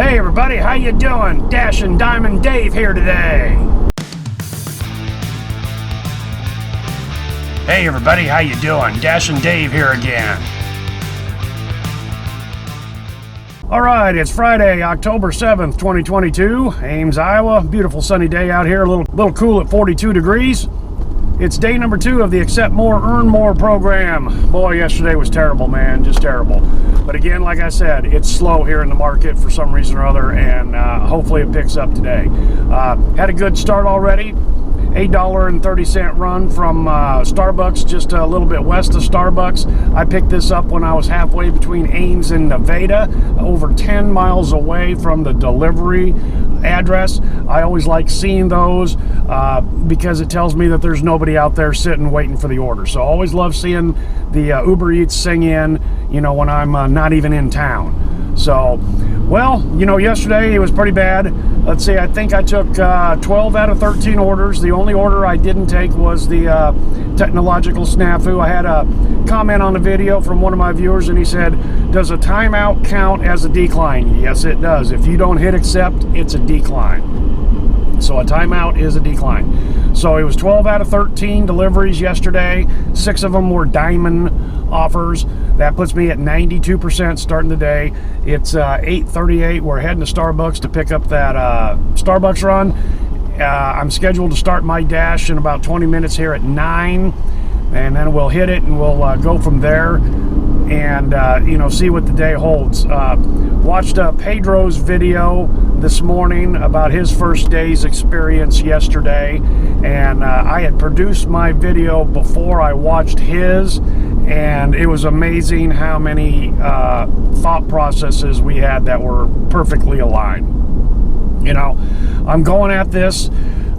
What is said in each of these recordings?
Hey everybody, how you doing? Dash and Diamond Dave here today. Hey everybody, how you doing? Dash and Dave here again. Alright, it's Friday, October 7th, 2022, Ames, Iowa. Beautiful sunny day out here, a little cool at 42 degrees. It's day number 2 of the Accept More, Earn More program. Boy, yesterday was terrible, man, just terrible. But again, like I said, it's slow here in the market for some reason or other, and hopefully it picks up today. Had a good start already. $8.30 run from Starbucks, just a little bit west of Starbucks. I picked this up when I was halfway between Ames and Nevada, over 10 miles away from the delivery address. I always like seeing those because it tells me that there's nobody out there sitting waiting for the order. So I always love seeing the Uber Eats sing in, you know, when I'm not even in town. So, well, you know, yesterday it was pretty bad. Let's see, I think I took 12 out of 13 orders. The only order I didn't take was the technological snafu. I had a comment on the video from one of my viewers, and he said, does a timeout count as a decline? Yes, it does. If you don't hit accept, it's a decline. So a timeout is a decline. So it was 12 out of 13 deliveries yesterday. 6 of them were diamond offers. That puts me at 92% starting the day. It's 8:38. We're heading to Starbucks to pick up that Starbucks run. I'm scheduled to start my dash in about 20 minutes here at 9, and then we'll hit it and we'll go from there and you know, see what the day holds. Watched Pedro's video this morning about his first day's experience yesterday, and I had produced my video before I watched his, and it was amazing how many thought processes we had that were perfectly aligned. You know, I'm going at this.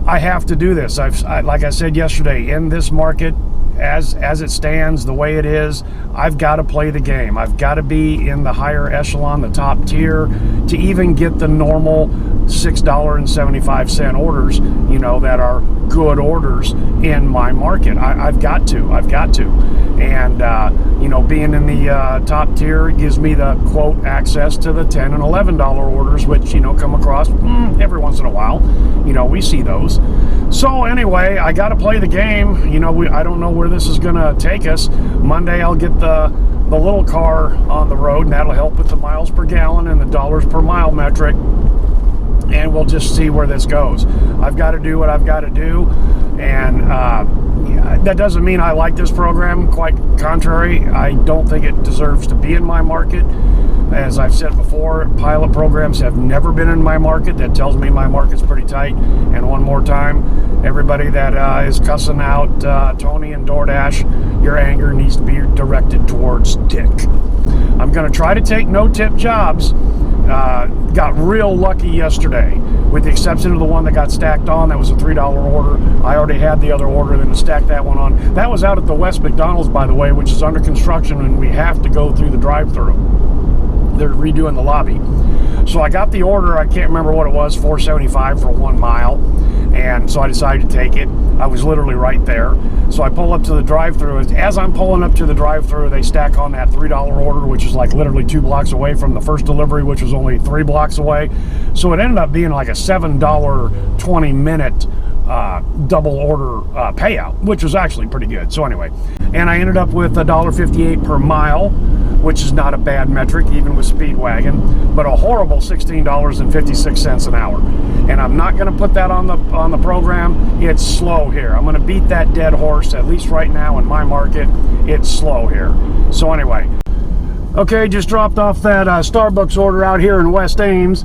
I have to do this. Like I said yesterday, in this market, as it stands, the way it is, I've got to play the game. I've got to be in the higher echelon, the top tier, to even get the normal $6.75 orders, you know, that are good orders in my market. I've got to. And, you know, being in the top tier gives me the, quote, access to the $10 and $11 orders, which, you know, come across every once in a while. You know, we see those. So anyway, I got to play the game. You know, I don't know where this is going to take us. Monday, I'll get the little car on the road, and that'll help with the miles per gallon and the dollars per mile metric. And we'll just see where this goes. I've got to do what I've got to do, and that doesn't mean I like this program. Quite contrary, I don't think it deserves to be in my market. As I've said before, pilot programs have never been in my market. That tells me my market's pretty tight. And one more time, everybody that is cussing out Tony and Doordash, your anger needs to be directed towards Dick. I'm going to try to take no-tip jobs. Got real lucky yesterday, with the exception of the one that got stacked on. That was a $3 order. I already had the other order, then to stack that one on. That was out at the West McDonald's, by the way, which is under construction, and we have to go through the drive-thru. They're redoing the lobby. So I got the order. I can't remember what it was, $4.75 for 1 mile, and so I decided to take it. I was literally right there. So I pull up to the drive-thru. As I'm pulling up to the drive-thru, they stack on that $3 order, which is like literally 2 blocks away from the first delivery, which was only 3 blocks away. So it ended up being like a $7 20-minute double order payout, which was actually pretty good. So anyway, and I ended up with $1.58 per mile, which is not a bad metric, even with Speedwagon, but a horrible $16.56 an hour. And I'm not going to put that on the program. It's slow here. I'm going to beat that dead horse, at least right now in my market. It's slow here. So anyway, okay, just dropped off that Starbucks order out here in West Ames.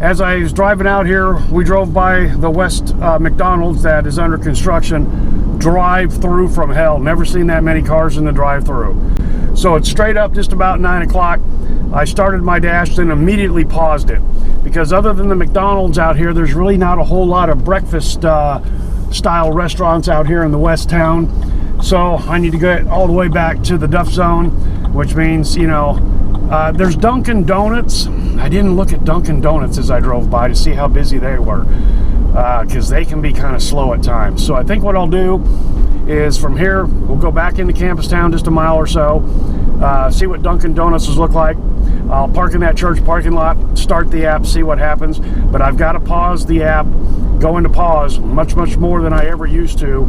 As I was driving out here, we drove by the West McDonald's that is under construction. Drive-through from hell. Never seen that many cars in the drive-through. So it's straight up just about 9 o'clock. I started my dash, then immediately paused it. Because other than the McDonald's out here, there's really not a whole lot of breakfast style restaurants out here in the West Town. So I need to get all the way back to the Duff Zone, which means, you know, there's Dunkin' Donuts. I didn't look at Dunkin' Donuts as I drove by to see how busy they were, because they can be kind of slow at times. So I think what I'll do is from here, we'll go back into Campus Town just a mile or so, see what Dunkin' Donuts look like. I'll park in that church parking lot, start the app, see what happens. But I've got to pause the app, go into pause much more than I ever used to,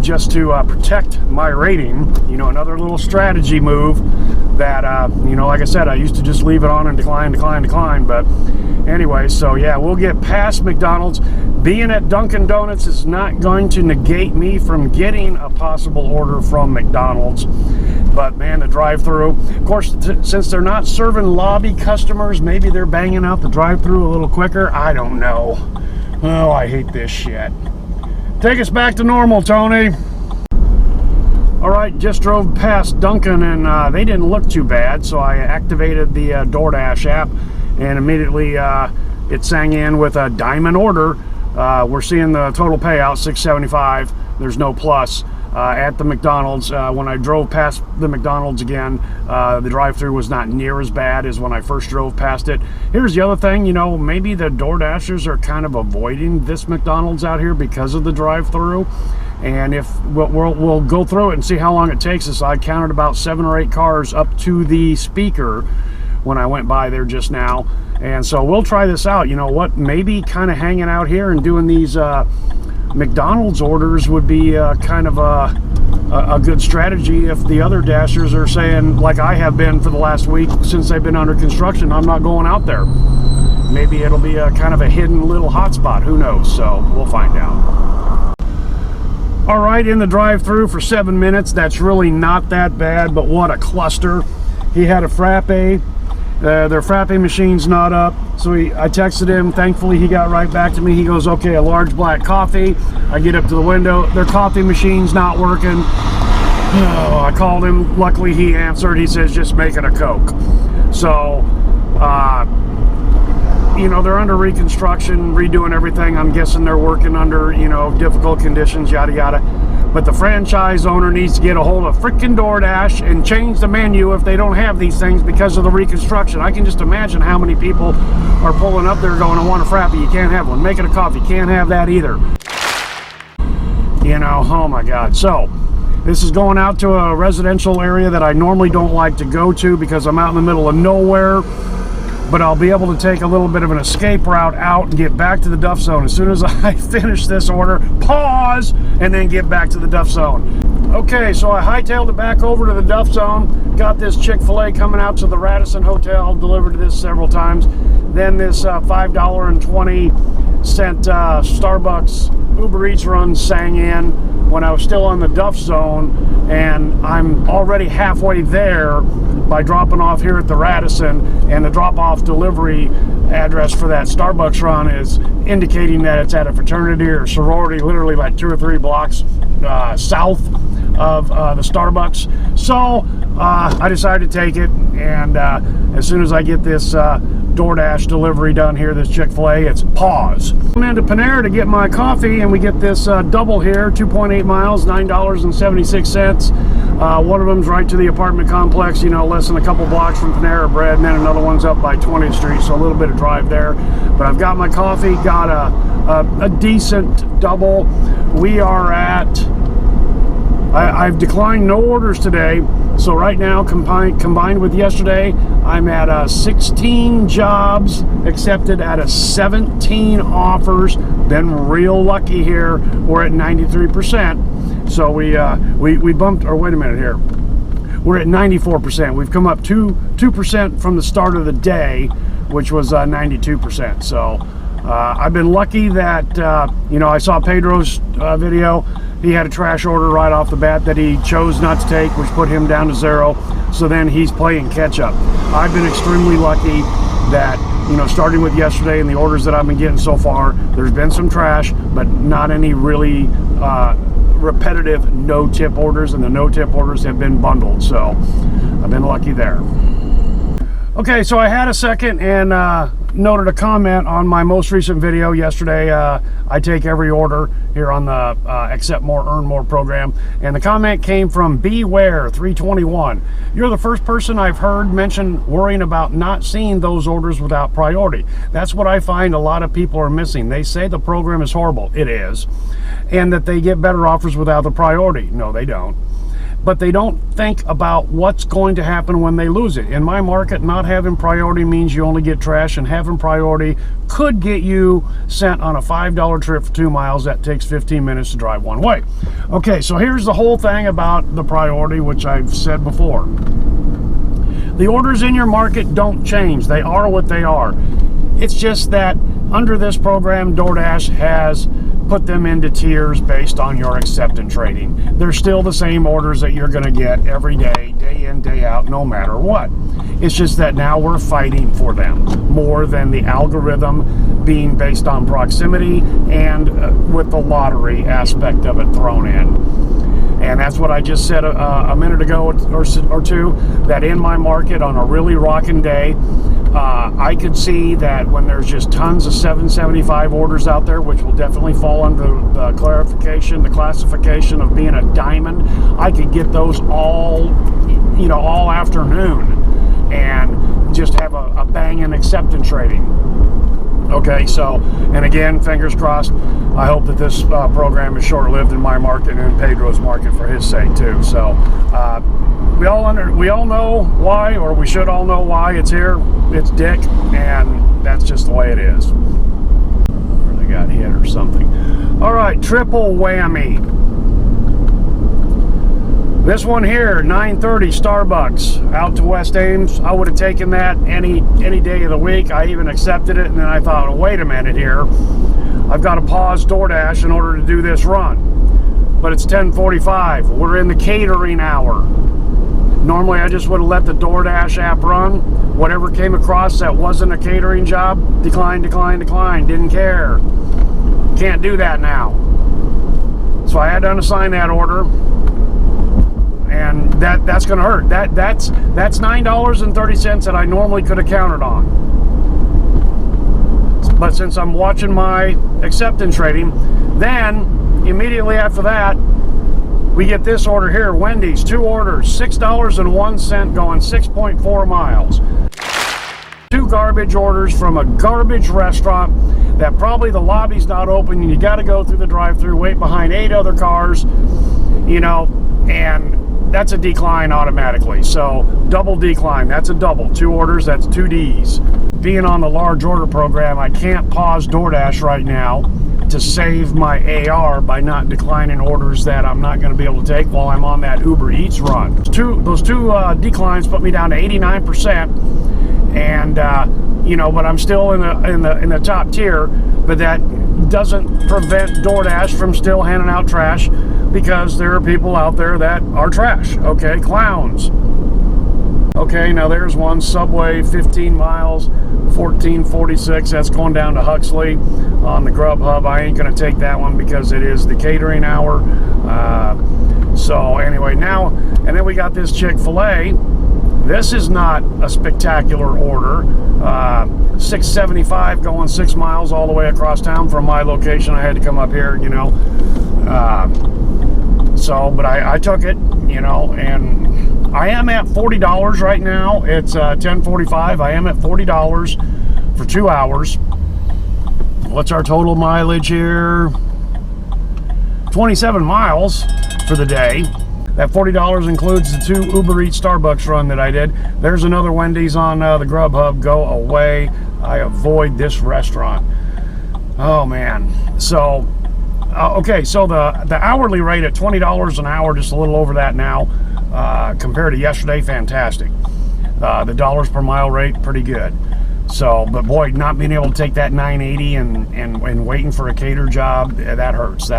just to protect my rating. You know, another little strategy move that, you know, like I said, I used to just leave it on and decline. But anyway, so yeah, we'll get past McDonald's. Being at Dunkin' Donuts is not going to negate me from getting a possible order from McDonald's. But man, the drive-through, of course, since they're not serving lobby customers, maybe they're banging out the drive-through a little quicker. I don't know. Oh, I hate this shit. Take us back to normal, Tony. All right, just drove past Dunkin' and they didn't look too bad, so I activated the Doordash app, and immediately it sang in with a diamond order. We're seeing the total payout, $675. There's no plus. At the McDonald's, when I drove past the McDonald's again, the drive-through was not near as bad as when I first drove past it. Here's the other thing, you know, maybe the DoorDashers are kind of avoiding this McDonald's out here because of the drive-through. And if we'll go through it and see how long it takes us. I counted about 7 or 8 cars up to the speaker when I went by there just now. And so we'll try this out. You know what, maybe kind of hanging out here and doing these McDonald's orders would be kind of a good strategy if the other Dashers are saying, like I have been for the last week since they've been under construction, I'm not going out there. Maybe it'll be a kind of a hidden little hotspot, who knows, so we'll find out. All right, in the drive-through for 7 minutes. That's really not that bad, but what a cluster. He had a frappe. Their frappe machine's not up, so I texted him. Thankfully, he got right back to me. He goes, okay, a large black coffee. I get up to the window. Their coffee machine's not working. Oh, I called him. Luckily, he answered. He says, just make it a Coke. So, you know, they're under reconstruction, redoing everything. I'm guessing they're working under, you know, difficult conditions, yada, yada. But the franchise owner needs to get a hold of frickin' DoorDash and change the menu if they don't have these things because of the reconstruction. I can just imagine how many people are pulling up there going, I want a frappe, you can't have one. Make it a coffee, can't have that either. You know, oh my God. So, this is going out to a residential area that I normally don't like to go to because I'm out in the middle of nowhere. But I'll be able to take a little bit of an escape route out and get back to the Duff Zone as soon as I finish this order, pause, and then get back to the Duff Zone. Okay, so I hightailed it back over to the Duff Zone, got this Chick-fil-A coming out to the Radisson Hotel, delivered to this several times. Then this $5.20 Starbucks Uber Eats run sang in when I was still on the Duff Zone, and I'm already halfway there by dropping off here at the Radisson, and the drop-off delivery address for that Starbucks run is indicating that it's at a fraternity or sorority literally like 2 or 3 blocks south of the Starbucks. So I decided to take it, and as soon as I get this DoorDash delivery done here, this Chick-fil-A, it's pause. I'm into Panera to get my coffee, and we get this double here, 2.8 miles, $9.76. One of them's right to the apartment complex, you know, less than a couple blocks from Panera Bread, and then another one's up by 20th Street, so a little bit of drive there. But I've got my coffee, got a decent double. We are at, I've declined no orders today, so right now, combined with yesterday, I'm at 16 jobs accepted out of 17 offers. Been real lucky here. We're at 93%. So we bumped, or wait a minute here. We're at 94%. We've come up 2% from the start of the day, which was 92%. So I've been lucky that, you know, I saw Pedro's video. He had a trash order right off the bat that he chose not to take, which put him down to 0. So then he's playing catch up. I've been extremely lucky that, you know, starting with yesterday and the orders that I've been getting so far, there's been some trash, but not any really repetitive no-tip orders, and the no-tip orders have been bundled. So I've been lucky there. Okay, so I had a second and noted a comment on my most recent video yesterday. I take every order here on the Accept More, Earn More program. And the comment came from Beware321. You're the first person I've heard mention worrying about not seeing those orders without priority. That's what I find a lot of people are missing. They say the program is horrible. It is. And that they get better offers without the priority. No, they don't. But they don't think about what's going to happen when they lose it. In my market, not having priority means you only get trash, and having priority could get you sent on a $5 trip for 2 miles that takes 15 minutes to drive one way. Okay, so here's the whole thing about the priority, which I've said before. The orders in your market don't change. They are what they are. It's just that under this program, Doordash has put them into tiers based on your accept and trading. They're still the same orders that you're going to get every day, day in, day out, no matter what. It's just that now we're fighting for them more than the algorithm being based on proximity and with the lottery aspect of it thrown in. And that's what I just said a minute ago or two, that in my market on a really rocking day, I could see that when there's just tons of 775 orders out there, which will definitely fall under the classification of being a diamond, I could get those all afternoon and just have a banging acceptance trading. Okay, so, and again, fingers crossed, I hope that this program is short-lived in my market and in Pedro's market for his sake too. So we all know why, or we should all know why it's here. It's Dick, and that's just the way it is. Or they got hit or something. All right, triple whammy. This one here, 9:30 Starbucks out to West Ames. I would have taken that any day of the week. I even accepted it, and then I thought, oh, wait a minute here. I've got to pause Doordash in order to do this run. But it's 10:45. We're in the catering hour. Normally, I just would have let the Doordash app run. Whatever came across that wasn't a catering job, decline, decline, decline. Didn't care. Can't do that now. So I had to unassign that order. And that's going to hurt. That's $9.30 that I normally could have counted on. But since I'm watching my acceptance trading, then immediately after that, we get this order here. Wendy's, 2 orders, $6.01 going 6.4 miles. 2 garbage orders from a garbage restaurant that probably the lobby's not open and you got to go through the drive-thru, wait behind 8 other cars, and that's a decline automatically. So double decline, that's a double. 2 orders, that's 2 Ds. Being on the large order program, I can't pause Doordash right now to save my AR by not declining orders that I'm not going to be able to take while I'm on that Uber Eats run. Those two declines put me down to 89%, and but I'm still in the top tier. But that doesn't prevent Doordash from still handing out trash, because there are people out there that are trash. Okay, clowns. Okay, now there's one, Subway, 15 miles, 1446. That's going down to Huxley on the Grubhub. I ain't going to take that one because it is the catering hour. So anyway, now, and then we got this Chick-fil-A. This is not a spectacular order. 675 going 6 miles all the way across town from my location. I had to come up here, but I took it, and I am at $40 right now. It's 10:45. I am at $40 for 2 hours. What's our total mileage here? 27 miles for the day. That $40 includes the 2 Uber Eats Starbucks run that I did. There's another Wendy's on the Grubhub. Go away. I avoid this restaurant. Oh man. So okay, so the hourly rate at $20 an hour, just a little over that now, compared to yesterday, fantastic. The dollars per mile rate, pretty good. So, but boy, not being able to take that 980 and waiting for a cater job, that hurts.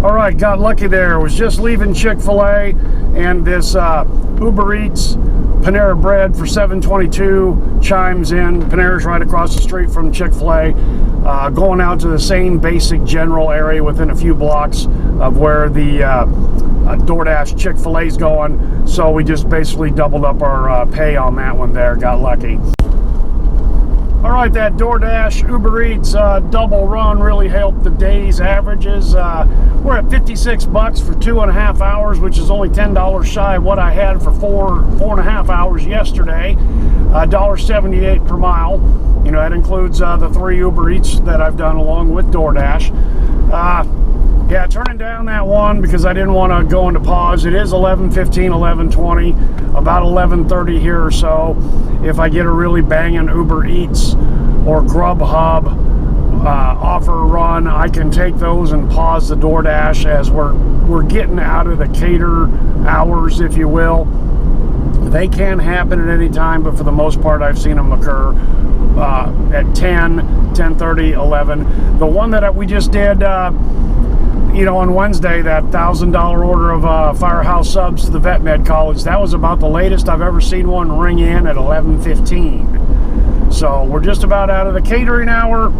All right, got lucky there. Was just leaving Chick-fil-A, and this Uber Eats Panera Bread for $7.22 chimes in. Panera's right across the street from Chick-fil-A. Going out to the same basic general area within a few blocks of where the DoorDash Chick-fil-A's going, so we just basically doubled up our pay on that one there. Got lucky. All right, that DoorDash Uber Eats double run really helped the day's averages. We're at 56 bucks for 2.5 hours, which is only $10 shy of what I had for 4.5 hours yesterday. $1.78 per mile. You know, that includes the 3 Uber Eats that I've done along with DoorDash. Yeah, turning down that one because I didn't want to go into pause. It is 11:15, 11:20, about 11:30 here or so. If I get a really banging Uber Eats or Grubhub offer run, I can take those and pause the DoorDash as we're getting out of the cater hours, if you will. They can happen at any time, but for the most part, I've seen them occur at 10, 10:30, 11. The one that we just did, you know, on Wednesday, that $1,000 order of Firehouse subs to the Vet Med College, that was about the latest I've ever seen one ring in at 11:15. So we're just about out of the catering hour,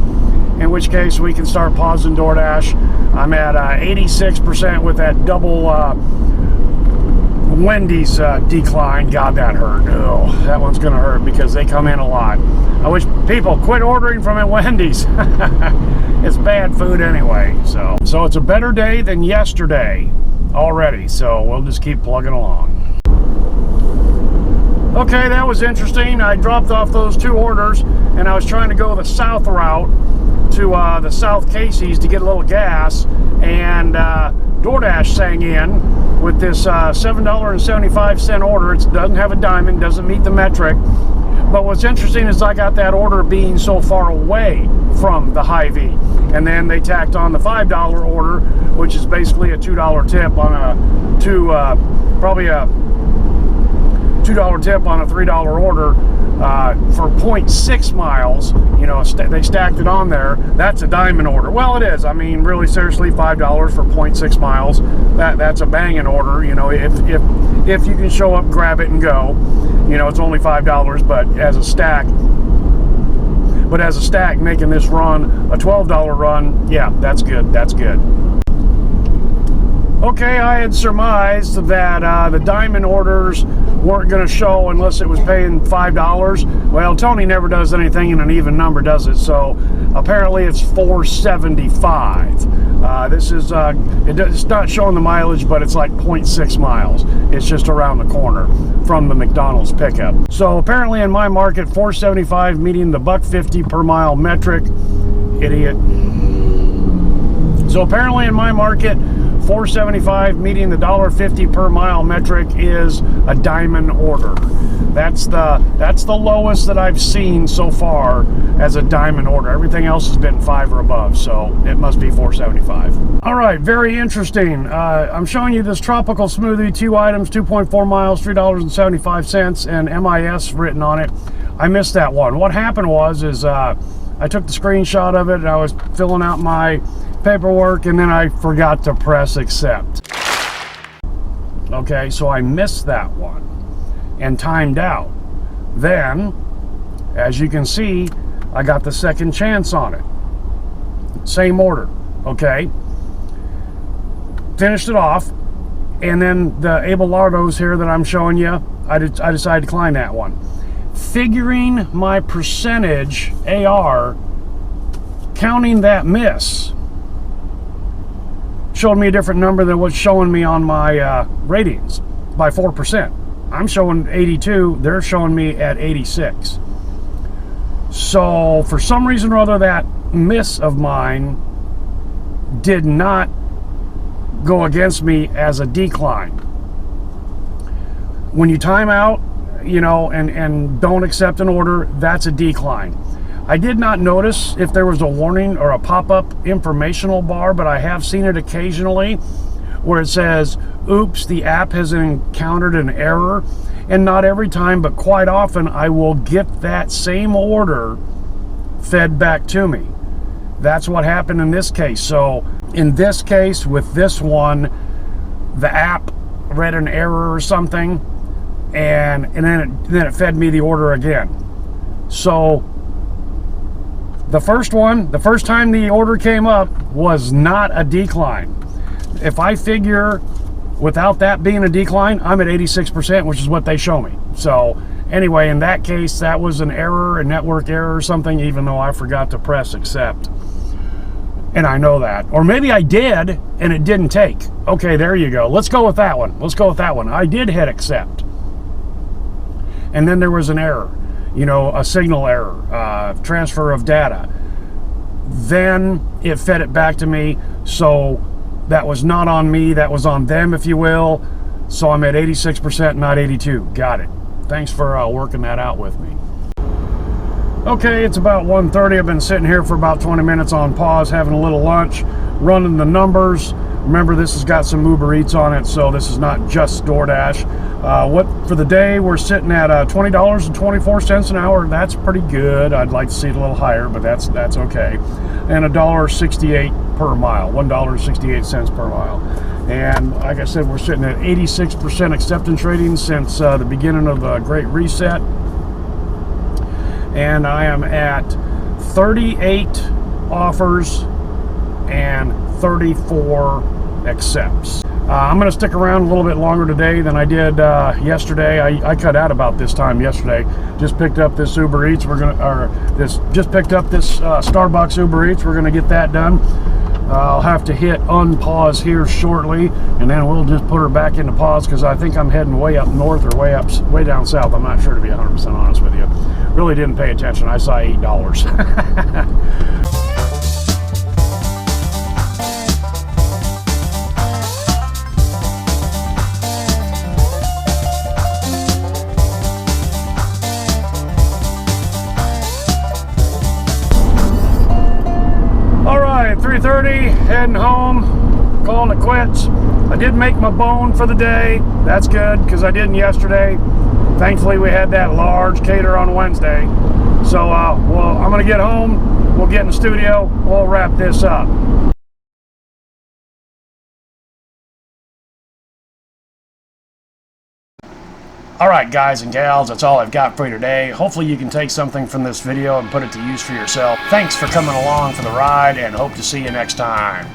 in which case we can start pausing DoorDash. I'm at 86% with that double Wendy's decline. God, that hurt. Oh, that one's gonna hurt because they come in a lot. I wish people quit ordering from at Wendy's. It's bad food anyway. So it's a better day than yesterday already. So we'll just keep plugging along. Okay, that was interesting. I dropped off those 2 orders and I was trying to go the south route to the South Casey's to get a little gas, and DoorDash sang in with this $7.75 order. It doesn't have a diamond, doesn't meet the metric. But what's interesting is I got that order being so far away from the Hy-Vee. And then they tacked on the $5 order, which is basically a $2 tip on probably a $2 tip on a $3 order for 0.6 miles. You know, they stacked it on there. That's a diamond order. Well, it is. I mean, really seriously, $5 for 0.6 miles. That's a banging order. You know, if you can show up, grab it, and go. You know, it's only $5, but as a stack, making this run a $12 run, yeah, that's good. That's good. Okay, I had surmised that the diamond orders weren't going to show unless it was paying $5. Well, Tony never does anything in an even number, does it? So apparently it's $4.75. This is it's not showing the mileage, but it's like 0.6 miles. It's just around the corner from the McDonald's pickup. So apparently in my market, $4.75 meeting the $1.50 per mile metric. Idiot. So apparently in my market, $4.75 meeting the $1.50 per mile metric is a diamond order. That's the lowest that I've seen so far as a diamond order. Everything else has been 5 or above, so it must be $4.75. All right, very interesting. I'm showing you this tropical smoothie, 2 items, 2.4 miles, $3.75, and MIS written on it. I missed that one. What happened was I took the screenshot of it and I was filling out my paperwork, and then I forgot to press accept. Okay, so I missed that one and timed out. Then, as you can see, I got the second chance on it. Same order, okay? Finished it off, and then the Abelardo's here that I'm showing you, I decided to decline that one. Figuring my percentage AR, counting that miss, showed me a different number than what's showing me on my ratings by 4%. I'm showing 82, they're showing me at 86. So for some reason or other, that miss of mine did not go against me as a decline. When you time out, you know, and don't accept an order, that's a decline. I did not notice if there was a warning or a pop-up informational bar, but I have seen it occasionally where it says, oops, the app has encountered an error. And not every time, but quite often, I will get that same order fed back to me. That's what happened in this case. So in this case, with this one, the app read an error or something, and then it fed me the order again. So the first time the order came up was not a decline. If I figure without that being a decline, I'm at 86%, which is what they show me. So anyway, in that case, that was an error, a network error or something, even though I forgot to press accept. And I know that. Or maybe I did and it didn't take. Okay, there you go. Let's go with that one. Let's go with that one. I did hit accept. And then there was an error, you know, a signal error, transfer of data. Then it fed it back to me. So that was not on me, that was on them, if you will. So I'm at 86%, not 82. Got it. Thanks for working that out with me. Okay, it's about 1:30. I've been sitting here for about 20 minutes on pause, having a little lunch, running the numbers. Remember, this has got some Uber Eats on it, so this is not just DoorDash. What for the day, we're sitting at $20.24 an hour. That's pretty good. I'd like to see it a little higher, but that's okay. And $1.68 per mile, $1.68 per mile. And like I said, we're sitting at 86% acceptance rating since the beginning of the Great Reset. And I am at 38 offers and 34 accepts. I'm going to stick around a little bit longer today than I did yesterday. I cut out about this time yesterday. Just picked up this Uber Eats. Just picked up this Starbucks Uber Eats. We're going to get that done. I'll have to hit unpause here shortly, and then we'll just put her back into pause because I think I'm heading way up north or way down south. I'm not sure, to be 100% honest with you. Really didn't pay attention. I saw $8. All right, 3:30, heading home, calling it quits. I did make my bone for the day. That's good because I didn't yesterday. Thankfully, we had that large cater on Wednesday. So, well, I'm going to get home. We'll get in the studio. We'll wrap this up. All right, guys and gals, that's all I've got for you today. Hopefully you can take something from this video and put it to use for yourself. Thanks for coming along for the ride, and hope to see you next time.